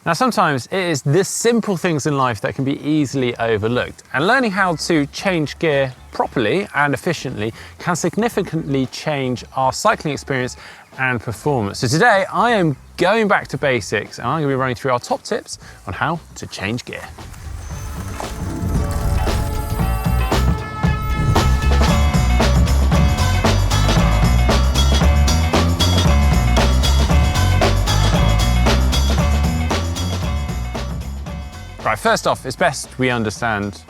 Now, sometimes it is the simple things in life that can be easily overlooked, and learning how to change gear properly and efficiently can significantly change our cycling experience and performance. So today I am going back to basics and I'm going to be running through our top tips on how to change gear. Right, first off, it's best we understand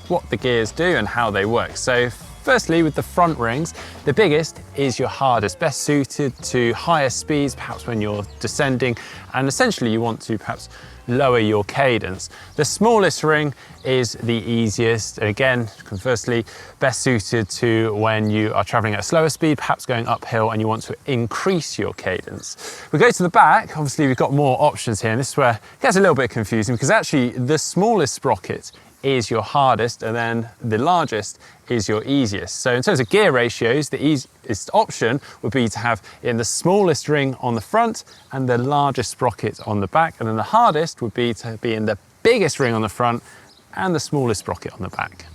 what the gears do and how they work. So firstly, with the front rings, the biggest is your hardest, best suited to higher speeds, perhaps when you're descending, and essentially you want to perhaps lower your cadence. The smallest ring is the easiest, and again, conversely, best suited to when you are traveling at a slower speed, perhaps going uphill and you want to increase your cadence. We go to the back, obviously we've got more options here, and this is where it gets a little bit confusing because actually the smallest sprocket is your hardest and then the largest is your easiest. So in terms of gear ratios, the easiest option would be to have in the smallest ring on the front and the largest sprocket on the back, and then the hardest would be to be in the biggest ring on the front and the smallest sprocket on the back.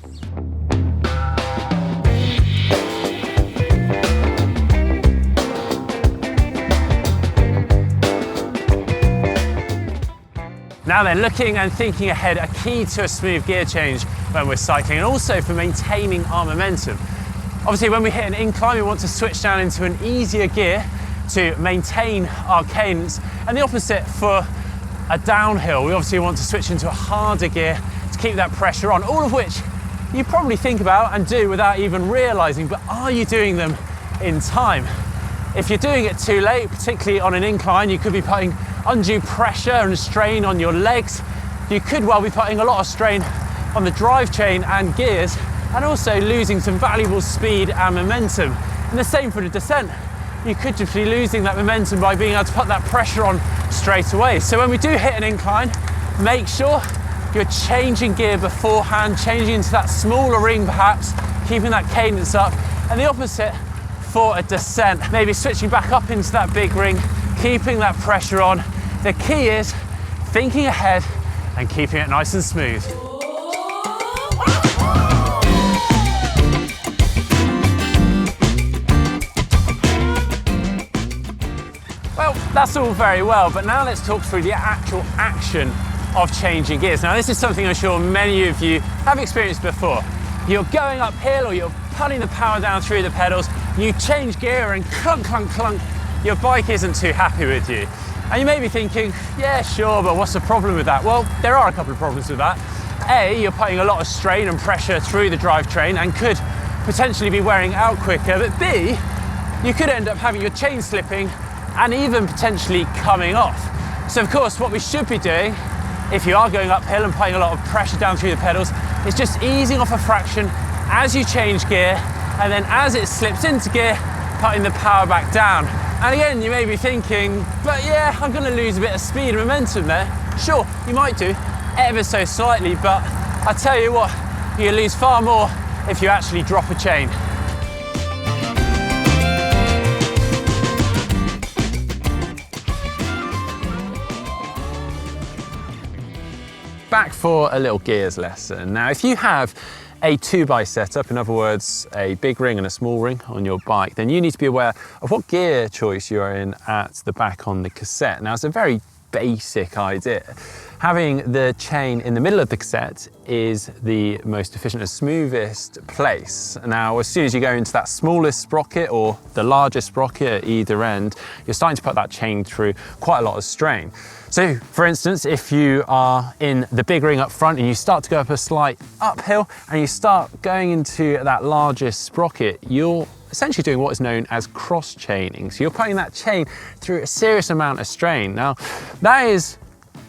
Now then, looking and thinking ahead, a key to a smooth gear change when we're cycling and also for maintaining our momentum. Obviously, when we hit an incline, we want to switch down into an easier gear to maintain our cadence, and the opposite for a downhill. We obviously want to switch into a harder gear to keep that pressure on, all of which you probably think about and do without even realizing, but are you doing them in time? If you're doing it too late, particularly on an incline, you could be putting undue pressure and strain on your legs. You could well be putting a lot of strain on the drive chain and gears, and also losing some valuable speed and momentum. And the same for the descent. You could just be losing that momentum by being able to put that pressure on straight away. So when we do hit an incline, make sure you're changing gear beforehand, changing into that smaller ring perhaps, keeping that cadence up, and the opposite for a descent. Maybe switching back up into that big ring, keeping that pressure on. The key is thinking ahead and keeping it nice and smooth. Well, that's all very well, but now let's talk through the actual action of changing gears. Now, this is something I'm sure many of you have experienced before. You're going uphill or you're putting the power down through the pedals, you change gear and clunk, clunk, clunk, your bike isn't too happy with you. And you may be thinking, yeah, sure, but what's the problem with that? Well, there are a couple of problems with that. A, you're putting a lot of strain and pressure through the drivetrain and could potentially be wearing out quicker, but B, you could end up having your chain slipping and even potentially coming off. So of course, what we should be doing, if you are going uphill and putting a lot of pressure down through the pedals, is just easing off a fraction as you change gear, and then as it slips into gear, putting the power back down. And again, you may be thinking, but yeah, I'm gonna lose a bit of speed and momentum there. Sure, you might do, ever so slightly, but I tell you what, you lose far more if you actually drop a chain. Back for a little gears lesson. Now, if you have a 2x setup, in other words, a big ring and a small ring on your bike, then you need to be aware of what gear choice you are in at the back on the cassette. Now, it's a very basic idea. Having the chain in the middle of the cassette is the most efficient and smoothest place. Now, as soon as you go into that smallest sprocket or the largest sprocket at either end, you're starting to put that chain through quite a lot of strain. So, for instance, if you are in the big ring up front and you start to go up a slight uphill and you start going into that largest sprocket, you're essentially doing what is known as cross chaining. So you're putting that chain through a serious amount of strain. Now, that is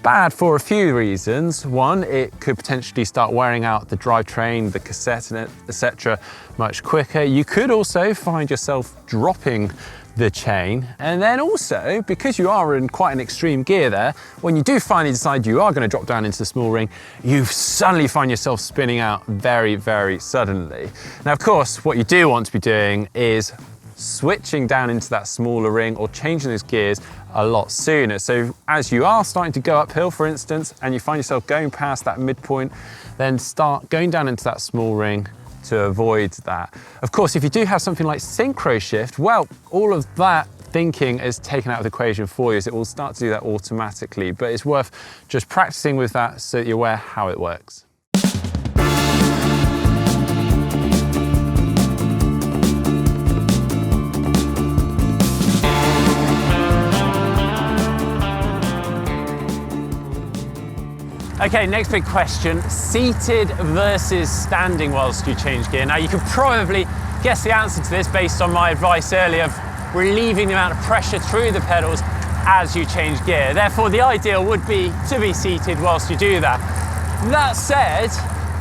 bad for a few reasons. One, it could potentially start wearing out the drivetrain, the cassette, etc. much quicker. You could also find yourself dropping the chain, and then also because you are in quite an extreme gear there, when you do finally decide you are going to drop down into the small ring, you suddenly find yourself spinning out very, very suddenly. Now, of course, what you do want to be doing is switching down into that smaller ring or changing those gears a lot sooner. So as you are starting to go uphill, for instance, and you find yourself going past that midpoint, then start going down into that small ring to avoid that. Of course, if you do have something like synchro shift, well, all of that thinking is taken out of the equation for you, as it will start to do that automatically, but it's worth just practicing with that so that you're aware how it works. Okay, next big question, seated versus standing whilst you change gear. Now you can probably guess the answer to this based on my advice earlier of relieving the amount of pressure through the pedals as you change gear. Therefore, the ideal would be to be seated whilst you do that. That said,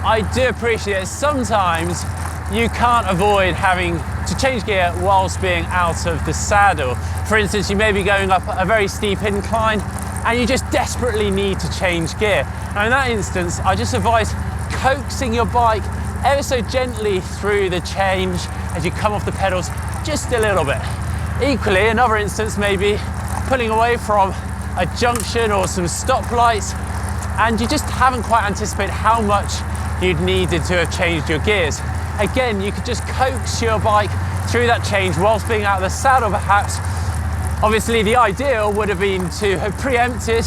I do appreciate that sometimes you can't avoid having to change gear whilst being out of the saddle. For instance, you may be going up a very steep incline and you just desperately need to change gear. Now in that instance, I just advise coaxing your bike ever so gently through the change as you come off the pedals just a little bit. Equally, another instance may be pulling away from a junction or some stoplights and you just haven't quite anticipated how much you'd needed to have changed your gears. Again, you could just coax your bike through that change whilst being out of the saddle perhaps. Obviously, the ideal would have been to have preempted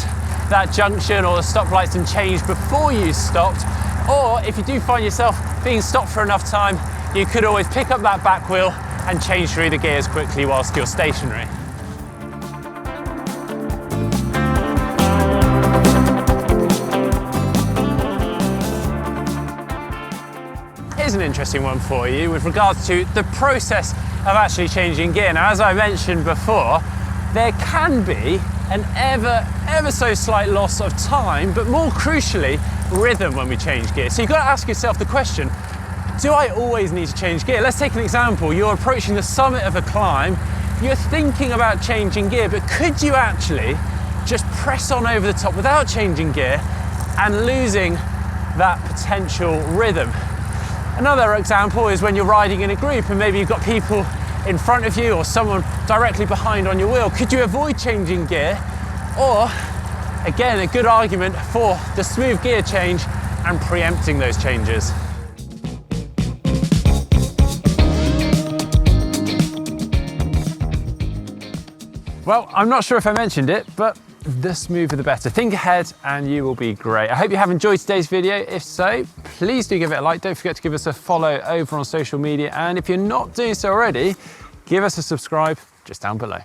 that junction or the stoplights and changed before you stopped. Or if you do find yourself being stopped for enough time, you could always pick up that back wheel and change through the gears quickly whilst you're stationary. Here's an interesting one for you with regards to the process of actually changing gear. Now, as I mentioned before, there can be an ever so slight loss of time, but more crucially, rhythm when we change gear. So you've got to ask yourself the question, do I always need to change gear? Let's take an example. You're approaching the summit of a climb, you're thinking about changing gear, but could you actually just press on over the top without changing gear and losing that potential rhythm? Another example is when you're riding in a group and maybe you've got people in front of you or someone directly behind on your wheel. Could you avoid changing gear? Or, again, a good argument for the smooth gear change and preempting those changes. Well, I'm not sure if I mentioned it, but the smoother the better. Think ahead and you will be great. I hope you have enjoyed today's video. If so, please do give it a like. Don't forget to give us a follow over on social media. And if you're not doing so already, give us a subscribe just down below.